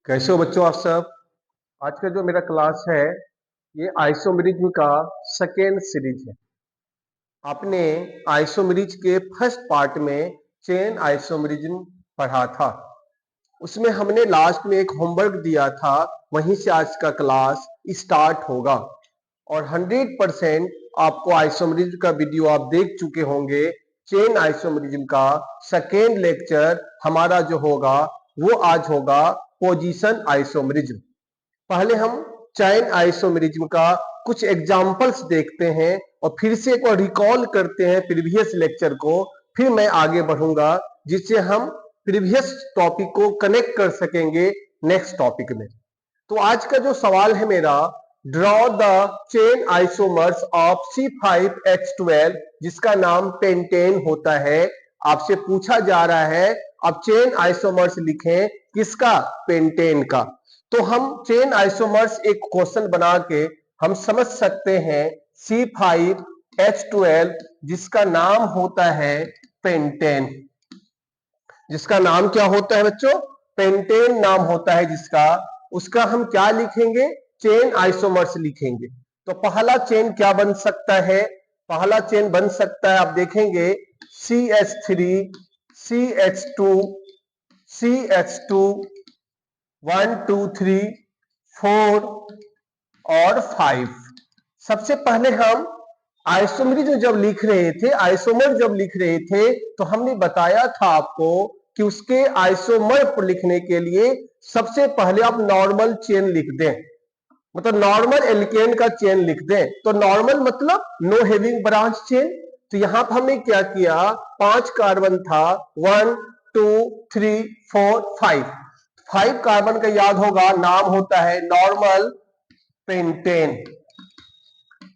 कैसे हो बच्चों आप सब। आज का जो मेरा क्लास है ये आइसोमेरिज्म का सेकेंड सीरीज है। आपने आइसोमेरिज के फर्स्ट पार्ट में चेन आइसोमेरिज्म पढ़ा था। उसमें हमने लास्ट में एक होमवर्क दिया था, वहीं से आज का क्लास स्टार्ट होगा और 100% आपको आइसोमेरिज्म का वीडियो आप देख चुके होंगे। चेन आइसोमेरिज्म का सेकेंड लेक्चर हमारा जो होगा वो आज होगा पोजीशन आइसोमेरिज्म। पहले हम चेन आइसोमेरिज्म का कुछ एग्जांपल्स देखते हैं और फिर से एक बार रिकॉल करते हैं प्रीवियस लेक्चर को, फिर मैं आगे बढ़ूंगा जिससे हम प्रीवियस टॉपिक को कनेक्ट कर सकेंगे नेक्स्ट टॉपिक में। तो आज का जो सवाल है मेरा, draw the chain isomers of C5H12 जिसका नाम पेंटेन होता है। आपसे पूछा जा रहा है अब चेन आइसोमर्स लिखें, किसका? पेंटेन का। तो हम चेन आइसोमर्स एक क्वेश्चन बना के हम समझ सकते हैं C5H12 जिसका नाम होता है पेंटेन। जिसका नाम क्या होता है बच्चों? पेंटेन नाम होता है जिसका, उसका हम क्या लिखेंगे? चेन आइसोमर्स लिखेंगे। तो पहला चेन क्या बन सकता है? पहला चेन बन सकता है, आप देखेंगे CH3 CH2 CH2 1 2 3 4 और 5। सबसे पहले हम आइसोमरिज्म जब लिख रहे थे, आइसोमर जब लिख रहे थे तो हमने बताया था आपको कि उसके आइसोमर पर लिखने के लिए सबसे पहले आप नॉर्मल चेन लिख दें, मतलब नॉर्मल एल्केन का चेन लिख दें। तो नॉर्मल मतलब नो हैविंग ब्रांच चेन। तो यहां पर हमने क्या किया, 5 कार्बन था, 1 2 3 4 5 कार्बन का याद होगा, नाम होता है normal pentane.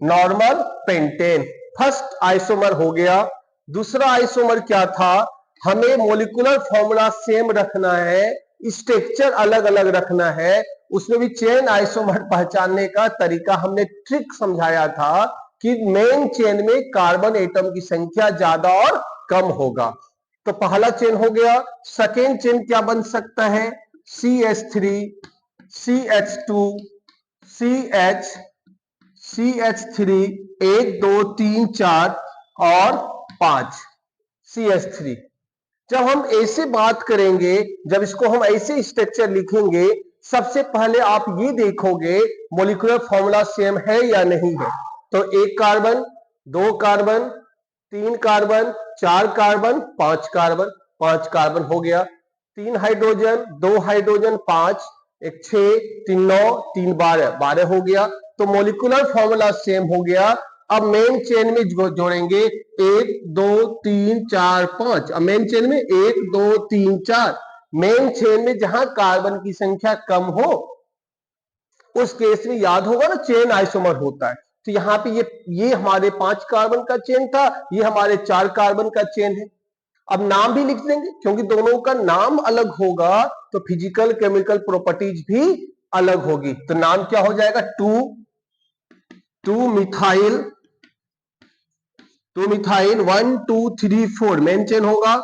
Normal pentane first isomer हो गया। दूसरा आइसोमर क्या था? हमें मोलिकुलर फॉर्मूला सेम रखना है, स्ट्रक्चर अलग अलग रखना है। उसमें भी चेन आइसोमर पहचानने का तरीका हमने ट्रिक समझाया था कि मेन चेन में कार्बन एटम की संख्या ज्यादा और कम होगा। तो पहला चेन हो गया। सेकेंड चेन क्या बन सकता है? CH3 CH2 CH CH3 1 2 3 4 और 5 CH3। जब हम ऐसे बात करेंगे, जब इसको हम ऐसे स्ट्रक्चर लिखेंगे, सबसे पहले आप ये देखोगे मॉलिक्यूलर फॉर्मूला सेम है या नहीं है। तो 1 carbon 2 carbon 3 carbon 4 carbon 5 carbon, 5 carbon हो गया। 3 हाइड्रोजन 2 हाइड्रोजन 5 1 6 3 9 3 12 12 हो गया। तो मॉलिक्यूलर फॉर्मूला सेम हो गया। अब मेन चेन में जोड़ेंगे 1 2 3 4 5। अब मेन चेन में 1 2 3 4। मेन चेन में जहां कार्बन की संख्या कम हो उस केस में याद होगा ना चेन आइसोमर होता है। तो यहाँ पे ये हमारे 5 कार्बन का चेन था, ये हमारे 4 कार्बन का चेन है। अब नाम भी लिख देंगे क्योंकि दोनों का नाम अलग होगा तो फिजिकल केमिकल प्रॉपर्टीज भी अलग होगी। तो नाम क्या हो जाएगा? 2 मिथाइल 1 2 3 4 मेन चेन होगा।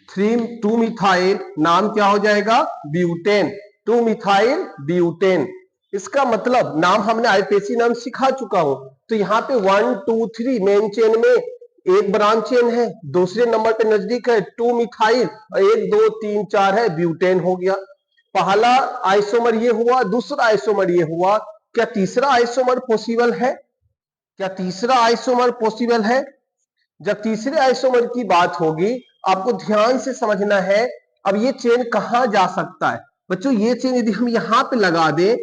2 मिथाइल नाम क्या हो जाएगा? ब्यूटेन। 2 methyl butane. इसका मतलब नाम हमने आईपीसी नाम सिखा चुका हूं। तो यहाँ पे 1 2 3 मेन चेन में एक ब्रांच चेन है, दूसरे नंबर पे नजदीक है 2 मिथाइल और 1 2 3 4 है ब्यूटेन हो गया। पहला आइसोमर ये हुआ, दूसरा आइसोमर ये हुआ। क्या तीसरा आइसोमर पॉसिबल है? क्या तीसरा आइसोमर पॉसिबल है? जब तीसरे आइसोमर की बात होगी आपको ध्यान से समझना है। अब ये चेन कहां जा सकता है बच्चों? ये चेन यदि हम यहां पे लगा दें,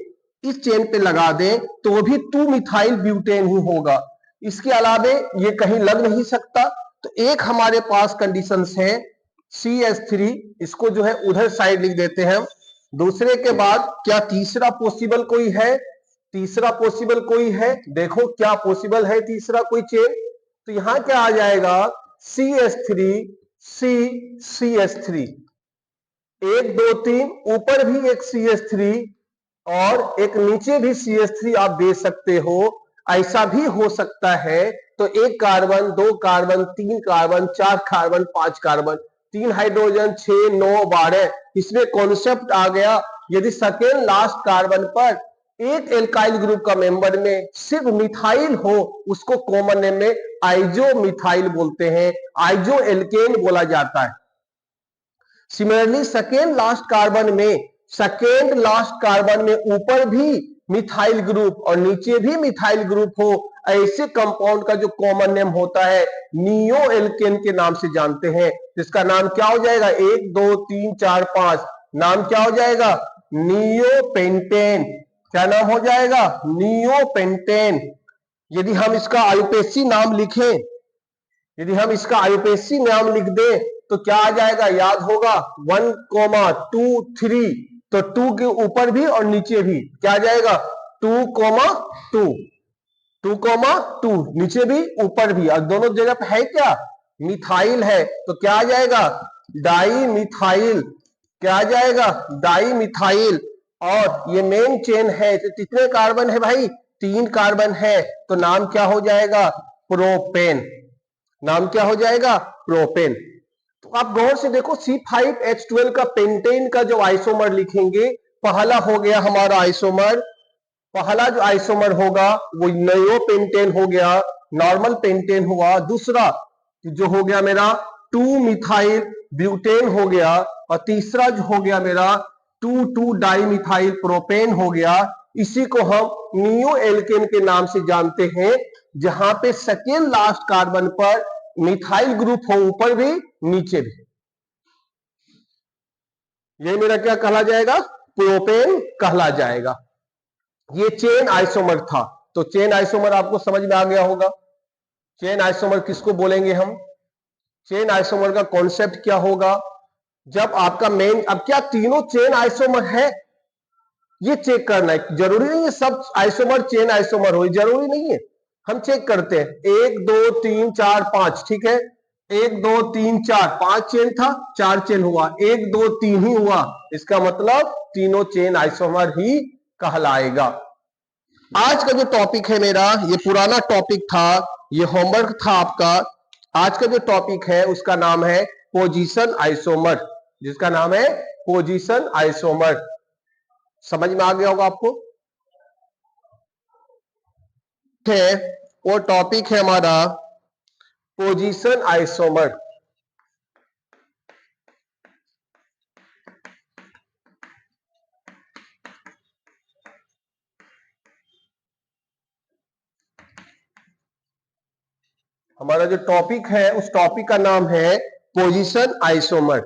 इस चेन पे लगा दें, तो वो भी 2 मिथाइल ब्यूटेन ही होगा। इसके अलावे ये कहीं लग नहीं सकता। तो एक हमारे पास कंडीशंस है CH3, इसको जो है उधर साइड लिख देते हैं। दूसरे के बाद क्या तीसरा पॉसिबल कोई है? तीसरा पॉसिबल कोई है? देखो क्या पॉसिबल है तीसरा कोई चेन। तो यहां क्या आ जाएगा? CH3 CH3 1 2 3, ऊपर भी एक CH3 और एक नीचे भी CH3 आप दे सकते हो। ऐसा भी हो सकता है। तो 1 carbon 2 carbon 3 carbon 4 carbon 5 carbon, 3 hydrogen 6 9 12। इसमें कॉन्सेप्ट आ गया यदि सेकेंड लास्ट कार्बन पर एक एल्काइल ग्रुप का मेंबर में सिर्फ मिथाइल हो, उसको कॉमन नेम में आइजो मिथाइल बोलते हैं, आइजो एल्केन बोला जाता है। सिमिलरली सेकेंड लास्ट कार्बन में ऊपर भी मिथाइल ग्रुप और नीचे भी मिथाइल ग्रुप हो, ऐसे कंपाउंड का जो कॉमन नेम होता है नियो एल्केन के नाम से जानते हैं। जिसका नाम क्या हो जाएगा, 1 2 3 4 5, नाम क्या हो जाएगा, नियोपेंटेन। क्या नाम हो जाएगा, नियोपेंटेन। यदि हम इसका आईयूपीएसी नाम लिखें, यदि हम इसका आईयूपीएसी नाम लिख दें तो क्या आ जाएगा, याद होगा 1 2 3, तो 2 के ऊपर भी और नीचे भी क्या आ जाएगा 2 2, 2 2, नीचे भी ऊपर भी, और दोनों जगह पे है क्या, मिथाइल है, तो क्या आ जाएगा, डाई मिथाइल। क्या आ जाएगा, डाई मिथाइल। और ये मेन चेन है, तो कितने कार्बन है भाई, 3 कार्बन है, तो नाम क्या हो जाएगा, प्रोपेन। नाम क्या हो जाएगा, प्रोपेन। तो आप गौर से देखो C5H12 का पेंटेन का जो आइसोमर लिखेंगे, पहला हो गया हमारा आइसोमर, पहला जो आइसोमर होगा वो नियोपेंटेन हो गया, नॉर्मल पेंटेन हुआ। दूसरा जो हो गया मेरा 2 मिथाइल ब्यूटेन हो गया, और तीसरा जो हो गया मेरा 2 डाई मिथाइल प्रोपेन हो गया। इसी को हम नियो एल्केन के नाम से जानते हैं, जहां पे सेकेंड लास्ट कार्बन पर मिथाइल ग्रुप हो, ऊपर भी नीचे भी। ये मेरा क्या कहला जाएगा, प्रोपेन कहला जाएगा। ये चेन आइसोमर था, तो चेन आइसोमर आपको समझ में आ गया होगा। चेन आइसोमर किसको बोलेंगे हम, चेन आइसोमर का कॉन्सेप्ट क्या होगा, जब आपका मेन, अब क्या तीनों चेन आइसोमर है ये चेक करना है, जरूरी नहीं है सब आइसोमर चेन आइसोमर हो, जरूरी नहीं है, हम चेक करते हैं 1 2 3 4 5, ठीक है, 1 2 3 4 5 चेन था, 4 चेन हुआ, 1 2 3 ही हुआ, इसका मतलब तीनों चेन आइसोमर ही कहलाएगा। आज का जो टॉपिक है मेरा, ये पुराना टॉपिक था, ये होमवर्क था आपका। आज का जो टॉपिक है उसका नाम है पोजीशन आइसोमर, जिसका नाम है पोजीशन आइसोमर। समझ में आ गया होगा आपको। है वो टॉपिक है हमारा पोजीशन आइसोमर। हमारा जो टॉपिक है उस टॉपिक का नाम है पोजीशन आइसोमर।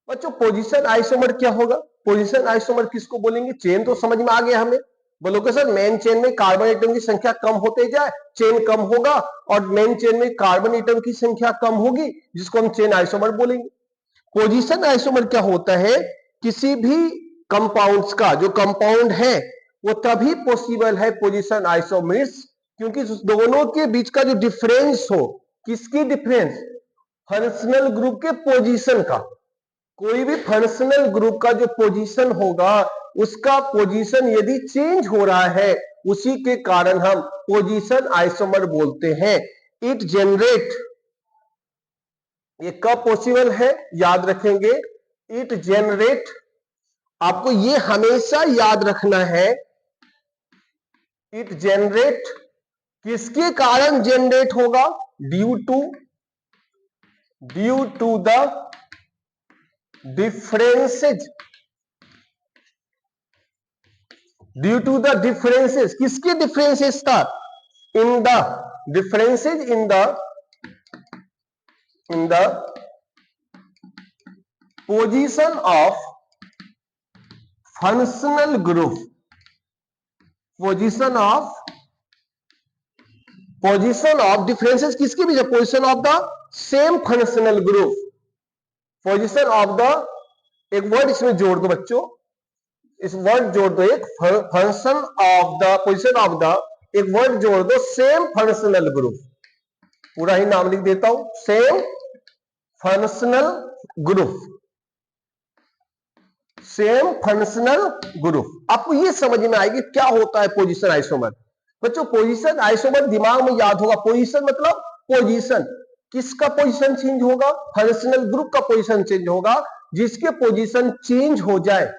बच्चों पोजीशन आइसोमर क्या होगा, पोजीशन आइसोमर किसको बोलेंगे, चेन तो समझ में आ गया हमें, बोलोगे सर मेन चेन में कार्बन एटम की संख्या कम होते जाए चेन कम होगा, और मेन चेन में कार्बन एटम की संख्या कम होगी, जिसको हम चेन आइसोमर बोलेंगे। पोजीशन आइसोमर क्या होता है, किसी भी कंपाउंड्स का जो कंपाउंड है वो तभी पॉसिबल है पोजीशन आइसोमर्स, क्योंकि दोनों के बीच का जो डिफरेंस हो, किसकी डिफरेंस, फंक्शनल ग्रुप के पोजीशन का। कोई भी फंक्शनल ग्रुप का जो पोजीशन होगा, उसका पोजीशन यदि चेंज हो रहा है, उसी के कारण हम पोजीशन आइसोमर बोलते हैं। इट जनरेट, ये कब पॉसिबल है याद रखेंगे, इट जनरेट, आपको ये हमेशा याद रखना है, इट जनरेट किसके कारण जनरेट होगा, due to the differences, due to the differences, किसके डिफरेंसेस था, in the differences in the position of functional group, position of differences किसके बीच, position of the same functional group, position of the, एक word इसमें जोड़ दो बच्चों, इस वर्ड जोड़ दो, एक function of the, position of the, एक वर्ड जोड़ दो, सेम फंक्शनल ग्रुप, पूरा ही नाम लिख देता हूं, same functional group, same functional group. आपको ये समझ में आएगी क्या होता है पोजीशन आइसोमर। बच्चों पोजीशन आइसोमर दिमाग में याद होगा, पोजीशन मतलब पोजीशन, किसका पोजीशन चेंज होगा, फंक्शनल ग्रुप का पोजीशन चेंज होगा, जिसके पोजीशन चेंज हो जाए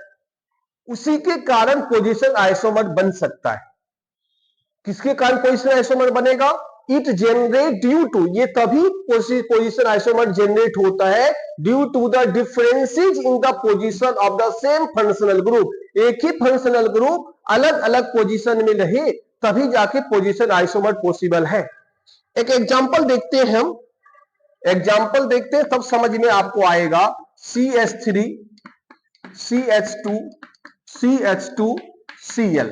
उसी के कारण पोजीशन आइसोमर बन सकता है। किसके कारण पोजीशन आइसोमर बनेगा? इट जनरेट ड्यू टू, ये तभी पोजीशन आइसोमर जनरेट होता है due to the differences in the position of the same functional group. एक ही फंक्शनल ग्रुप अलग अलग पोजीशन में रहे तभी जाके पोजीशन आइसोमर पॉसिबल है। एक एग्जांपल देखते हैं हम, एग्जांपल देखते हैं तब समझ में आपको आएगा। CH3 CH2 CH2 Cl।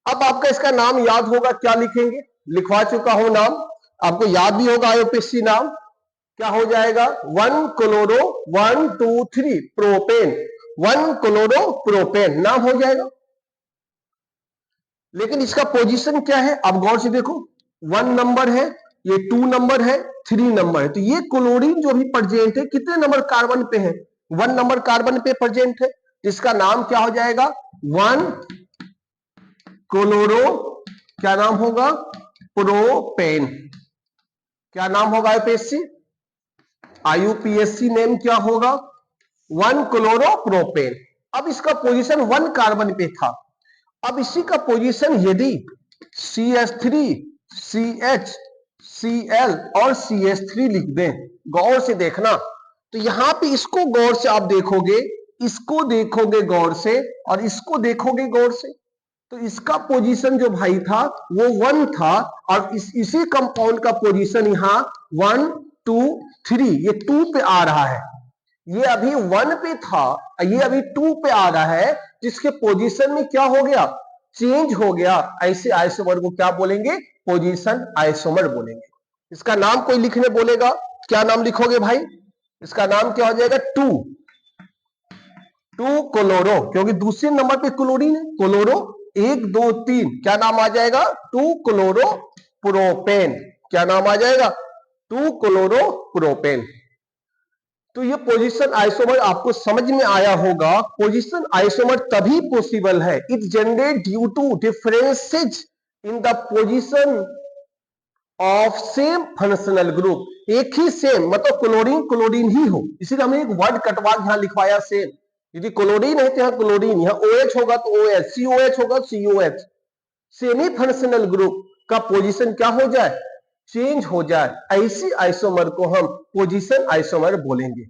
अब आपका इसका नाम याद होगा, क्या लिखेंगे? लिखवा चुका हूं नाम, आपको याद भी होगा आईयूपीएसी नाम। क्या हो जाएगा? 1 क्लोरो 1 2 3 प्रोपेन, 1 क्लोरो प्रोपेन नाम हो जाएगा। लेकिन इसका पोजीशन क्या है? आप गौर से देखो, 1 नंबर है, ये 2 नंबर है, 3 नंबर है। तो ये क्लोरीन जो भी प्रेजेंट है कितने नंबर कार्बन पे है? 1 नंबर कार्बन पे प्रेजेंट है। इसका नाम क्या हो जाएगा? 1 क्लोरो, क्या नाम होगा? प्रोपेन। क्या नाम होगा आईयूपीएसी? आईयूपीएसी नेम क्या होगा? 1 क्लोरो प्रोपेन। अब इसका पोजीशन 1 कार्बन पे था। अब इसी का पोजीशन यदि CH3 CH Cl और CH3 लिख दें, गौर से देखना, तो यहां पे इसको गौर से आप देखोगे, इसको देखोगे गौर से और इसको देखोगे गौर से, तो इसका पोजीशन जो भाई था वो 1 था और इसी कंपाउंड का पोजीशन यहां 1 2 3, ये 2 पे आ रहा है। ये अभी 1 पे था, ये अभी 2 पे आ रहा है, जिसके पोजीशन में क्या हो गया? चेंज हो गया। ऐसे आइसोमर को क्या बोलेंगे? पोजीशन आइसोमर बोलेंगे। इसका नाम कोई लिखने बोलेगा, क्या नाम लिखोगे भाई? इसका नाम क्या हो जाएगा? 2 क्लोरो, क्योंकि दूसरे नंबर पे क्लोरीन है, क्लोरो 1 2 3, क्या नाम आ जाएगा? 2 क्लोरो प्रोपेन। क्या नाम आ जाएगा? 2 क्लोरो प्रोपेन। तो ये पोजीशन आइसोमर आपको समझ में आया होगा। पोजीशन आइसोमर तभी पॉसिबल है, it generate due to differences in the position of same functional group. एक ही सेम, मतलब क्लोरीन क्लोरीन ही हो, इसीलिए हमने एक वर्ड कटवा यहां लिखवाया सेम। यदि क्लोरीन है तो यहाँ क्लोरीन, यहाँ OH होगा तो OH, COH होगा COH। सेमी फंक्शनल ग्रुप का पोजीशन क्या हो जाए? चेंज हो जाए, ऐसी आइसोमर को हम पोजीशन आइसोमर बोलेंगे।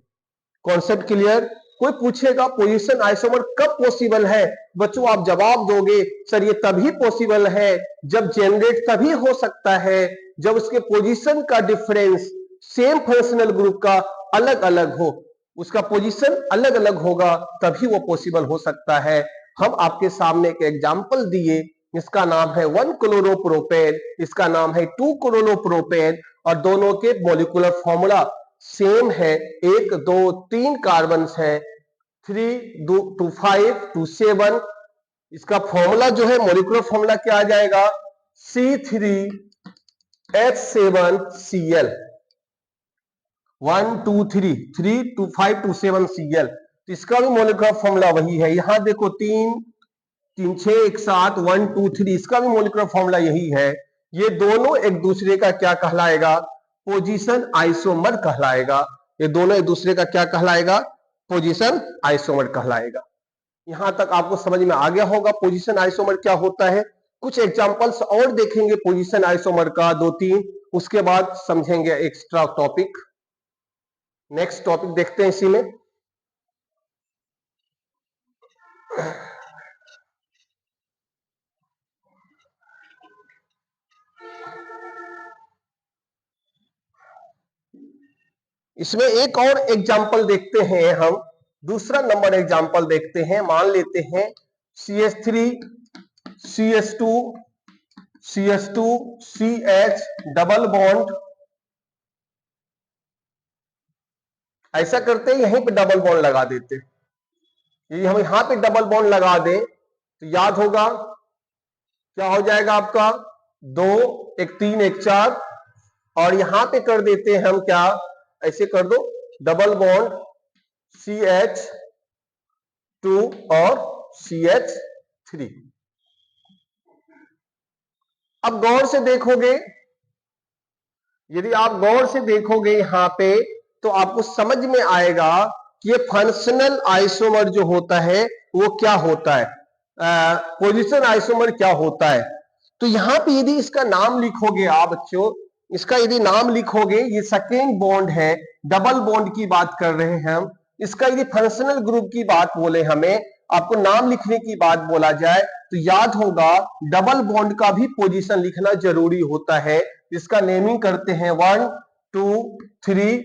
Concept clear? कोई पूछेगा पोजीशन आइसोमर कब पॉसिबल है, बच्चों आप जवाब दोगे सर ये तभी पॉसिबल है जब जनरेट तभी हो सकता है जब उसके पोजीशन का डिफरेंस सेम फंक्शनल ग्रुप का अलग अलग हो, उसका पोजीशन अलग अलग होगा तभी वो पॉसिबल हो सकता है। हम आपके सामने एक एग्जांपल दिए, इसका नाम है 1 क्लोरोप्रोपेन, इसका नाम है 2 क्लोरोप्रोपेन, और दोनों के मॉलिक्यूलर फॉर्मूला सेम है। 1 2 3 कार्बन है, 3 2 5 2 7। इसका फॉर्मूला जो है मॉलिक्यूलर फॉर्मूला क्या आ जाएगा? C3H7Cl, 1 2 3 3 2 5 2 7 Cl। तो इसका भी मॉलिक्यूलर फॉर्मूला वही है। यहां देखो 3 3 6 1 7 1 2 3, इसका भी मॉलिक्यूलर फॉर्मूला यही है। ये दोनों एक दूसरे का क्या कहलाएगा? पोजीशन आइसोमर कहलाएगा। ये दोनों एक दूसरे का क्या कहलाएगा? पोजीशन आइसोमर कहलाएगा। यहां तक आपको समझ में आ गया होगा पोजीशन आइसोमर क्या होता है। कुछ एग्जांपल्स और देखेंगे पोजीशन आइसोमर का 2-3, उसके बाद समझेंगे एक्स्ट्रा टॉपिक। नेक्स्ट टॉपिक देखते हैं इसी में। इसमें एक और एग्जाम्पल देखते हैं हम, दूसरा नंबर एग्जाम्पल देखते हैं। मान लेते हैं CH3 CH2 CH2 CH double bond, ऐसा करते हैं यहीं पे डबल बॉन्ड लगा देते। यदि हम यहां पे डबल बॉन्ड लगा दें तो याद होगा क्या हो जाएगा आपका? 2 1 3 1 4, और यहां पे कर देते हैं हम क्या, ऐसे कर दो डबल बॉन्ड CH2 और CH3। अब गौर से देखोगे, यदि आप गौर से देखोगे यहां पे तो आपको समझ में आएगा कि ये फंक्शनल आइसोमर जो होता है वो क्या होता है, पोजीशन आइसोमर क्या होता है। तो यहां पे यदि इसका नाम लिखोगे आप बच्चों, इसका यदि नाम लिखोगे, ये सेकेंड बॉन्ड है, डबल बॉन्ड की बात कर रहे हैं हम। इसका यदि फंक्शनल ग्रुप की बात बोले, हमें आपको नाम लिखने की बात बोला जाए, तो याद होगा डबल बॉन्ड का भी पोजीशन लिखना जरूरी होता है। इसका नेमिंग करते हैं 1 2 3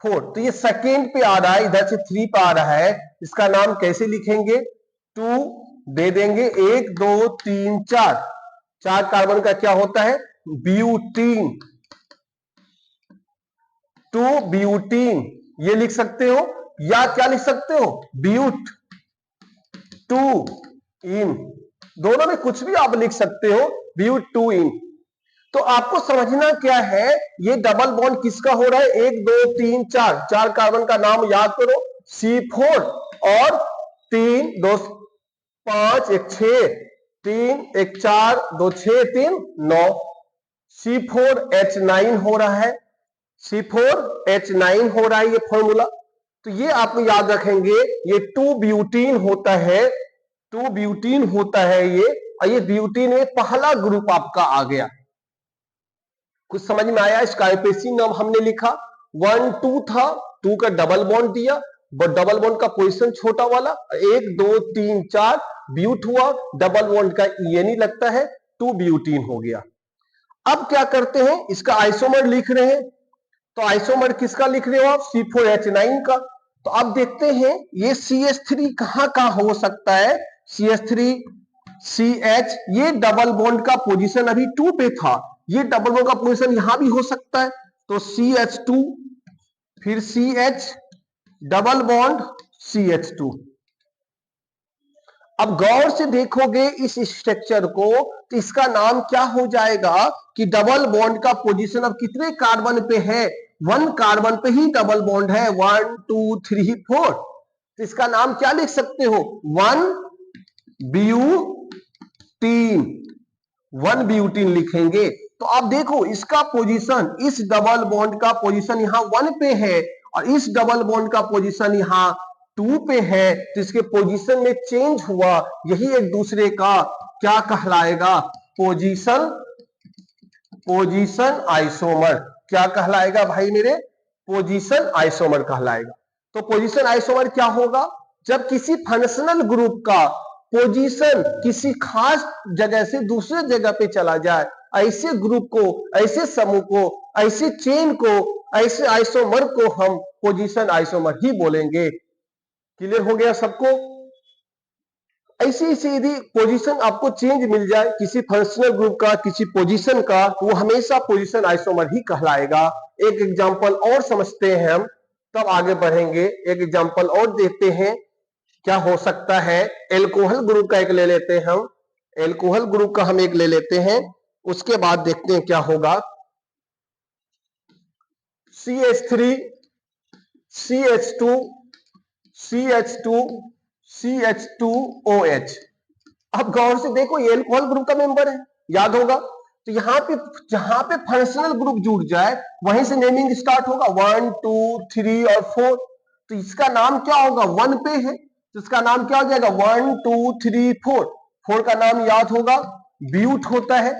4। तो ये सेकेंड पे आ रहा है, इधर से 3 पे आ रहा है। इसका नाम कैसे लिखेंगे, 2 दे देंगे, 1 2 3 4, 4 कार्बन का क्या होता है, ब्यूटीन, 2 ब्यूटीन ये लिख सकते हो, या क्या लिख सकते हो, ब्यूट 2 इन, दोनों में कुछ भी आप लिख सकते हो, ब्यूट 2 इन। तो आपको समझना क्या है, ये डबल बॉन्ड किसका हो रहा है, 1 2 3 4, 4 कार्बन का नाम याद करो, C4 और 3 2 5 1 6, 3 1 4 2 6 3 9, C4H9 हो रहा है, C4H9 हो रहा है ये फॉर्मूला। तो ये आप याद रखेंगे, ये 2 ब्यूटीन होता है, 2 ब्यूटीन होता है ये, और ये ब्यूटीन में पहला ग्रुप आपका आ गया। कुछ समझ में आया, इसका आईपीसी नाम हमने लिखा, 1 2 था, 2 का डबल बॉन्ड दिया, डबल बॉन्ड का पोजीशन छोटा वाला, 1 2 3 4 ब्यूट हुआ, डबल बॉन्ड का EN ही लगता है, 2 ब्यूटीन हो गया। अब क्या करते हैं, इसका आइसोमर लिख रहे हैं। तो आइसोमर किसका लिख रहे हो आप, C4H9 का। तो अब देखते हैं ये CH3 कहां कहां हो सकता है, CH3 CH, ये डबल बॉन्ड का पोजीशन अभी 2 पे था, ये डबल बॉन्ड का पोजीशन यहां भी हो सकता है। तो CH2 फिर CH डबल बॉन्ड CH2। अब गौर से देखोगे इस स्ट्रक्चर को, तो इसका नाम क्या हो जाएगा कि डबल बॉन्ड का पोजीशन अब कितने कार्बन पे है, 1 कार्बन पे ही डबल बॉन्ड है, 1 2 3 4। तो इसका नाम क्या लिख सकते हो, 1 ब्यूटीन, 1 ब्यूटीन लिखेंगे। तो आप देखो इसका पोजीशन, इस डबल बॉन्ड का पोजीशन यहां 1 पे है, और इस डबल बॉन्ड का पोजीशन यहां 2 पे है। तो इसके पोजीशन में चेंज हुआ, यही एक दूसरे का क्या कहलाएगा, पोजीशन, पोजीशन आइसोमर। क्या कहलाएगा भाई मेरे, पोजीशन आइसोमर कहलाएगा। तो पोजीशन आइसोमर क्या होगा, जब किसी फंक्शनल ग्रुप का पोजीशन किसी खास जगह से दूसरे जगह पे चला जाए, ऐसे ग्रुप को, ऐसे समूह को, ऐसे चेन को, ऐसे आइसोमर को हम पोजीशन आइसोमर ही बोलेंगे। क्लियर हो गया सबको। ऐसे ऐसे यदि पोजीशन आपको चेंज मिल जाए किसी फंक्शनल ग्रुप का, किसी पोजीशन का, तो वो हमेशा पोजीशन आइसोमर ही कहलाएगा। एक एग्जांपल और समझते हैं हम, तब आगे बढ़ेंगे। एक एग्जांपल और देखते हैं क्या हो सकता है। एल्कोहल ग्रुप का एक ले लेते हैं हम, एल्कोहल ग्रुप का हम एक ले लेते हैं, उसके बाद देखते हैं क्या होगा। CH3 CH2 CH2 CH2OH। अब गौर से देखो ये एल्कोहल ग्रुप का मेंबर है, याद होगा। तो यहां पे जहां पे फंक्शनल ग्रुप जुड़ जाए वहीं से नेमिंग स्टार्ट होगा, 1 2 3 और 4। तो इसका नाम क्या होगा, 1 पे है तो इसका नाम क्या हो जाएगा, 1 2 3 4। 4 का नाम याद होगा, ब्यूट होता है।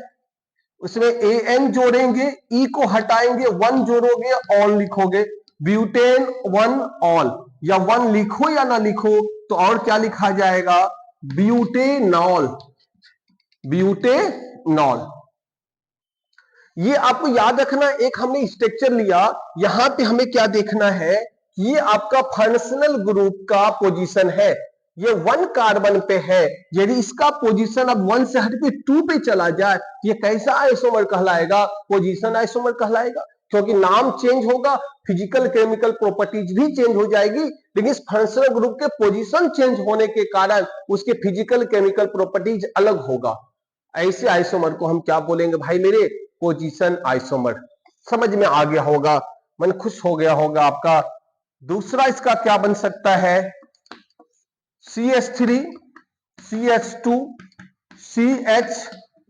उसमें AN जोड़ेंगे, E को हटाएंगे, 1 जोड़ोगे, ऑल लिखोगे, ब्यूटेन 1 ऑल। या 1 लिखो या ना लिखो तो और क्या लिखा जाएगा, ब्यूटेनॉल, ब्यूटेनॉल। ये आपको याद रखना, एक हमने स्ट्रक्चर लिया, यहां पे हमें क्या देखना है, ये आपका फंक्शनल ग्रुप का पोजीशन है, ये 1 कार्बन पे है। यदि इसका पोजीशन अब 1 से हट के 2 पे चला जाए, ये कैसा आइसोमर कहलाएगा, पोजीशन आइसोमर कहलाएगा। क्योंकि नाम चेंज होगा, फिजिकल केमिकल प्रॉपर्टीज भी चेंज हो जाएगी, लेकिन इस फंक्शनल ग्रुप के पोजीशन चेंज होने के कारण उसके फिजिकल केमिकल प्रॉपर्टीज अलग होगा। ऐसे आइसोमर को हम क्या बोलेंगे भाई मेरे, पोजीशन आइसोमर। समझ में आ गया होगा, मन खुश हो गया होगा आपका। दूसरा इसका क्या बन सकता है, CH3 CH2 CH,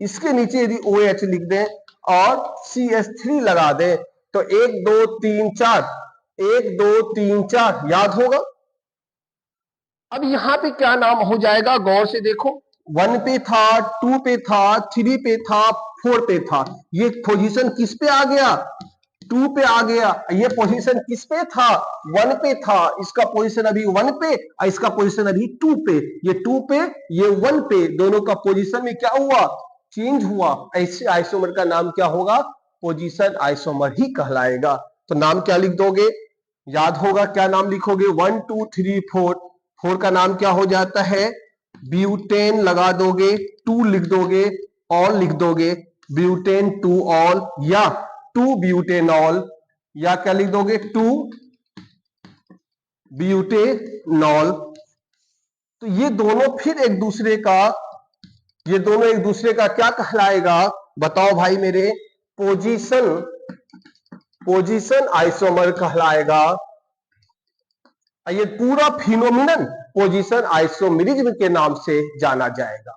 इसके नीचे यदि OH लिख दें और CH3 लगा दें तो 1 2 3 4, 1 2 3 4 याद होगा। अब यहां पे क्या नाम हो जाएगा, गौर से देखो। 1 पे था, 2 पे था, 3 पे था, 4 पे था। ये पोजीशन किस पे आ गया, 2 पे आ गया। ये पोजीशन किस पे था, 1 पे था। इसका पोजीशन अभी 1 पे और इसका पोजीशन अभी 2 पे। ये 2 पे, ये 1 पे, दोनों का पोजीशन में क्या हुआ, चेंज हुआ। ऐसे आइसोमर का नाम क्या होगा, पोजीशन आइसोमर ही कहलाएगा। तो नाम क्या लिख दोगे, याद होगा क्या नाम लिखोगे, 1 2 3 4। 4 का नाम क्या हो जाता है, ब्यूटेन लगा दोगे, 2 लिख दोगे, ऑल लिख दोगे, ब्यूटेन 2 ऑल, या 2 ब्यूटेनॉल, या क्या लिख दोगे, 2 ब्यूटेनॉल। तो ये दोनों फिर एक दूसरे का, ये दोनों एक दूसरे का क्या कहलाएगा, बताओ भाई मेरे, पोजीशन, पोजीशन आइसोमर कहलाएगा। ये पूरा फिनोमिनन पोजीशन आइसोमेरिज्म के नाम से जाना जाएगा।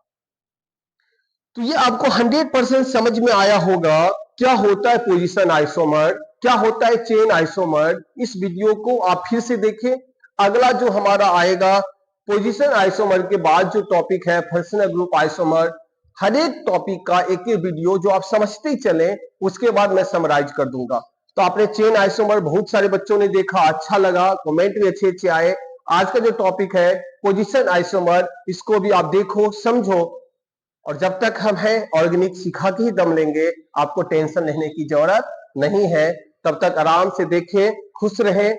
तो ये आपको 100% समझ में आया होगा क्या होता है पोजीशन आइसोमर, क्या होता है चेन आइसोमर। इस वीडियो को आप फिर से देखें। अगला जो हमारा आएगा पोजीशन आइसोमर के बाद जो टॉपिक है फंक्शनल ग्रुप आइसोमर। हर एक टॉपिक का एक एक वीडियो जो आप समझते ही चले, उसके बाद मैं समराइज कर दूंगा। तो आपने चेन आइसोमर बहुत सारे बच्चों ने देखा, अच्छा लगा, कमेंट भी अच्छे अच्छे आए। आज का जो टॉपिक है पोजीशन आइसोमर, इसको भी आप देखो, समझो। और जब तक हम हैं ऑर्गेनिक सिखा के ही दम लेंगे, आपको टेंशन लेने की जरूरत नहीं है। तब तक आराम से देखें, खुश रहें,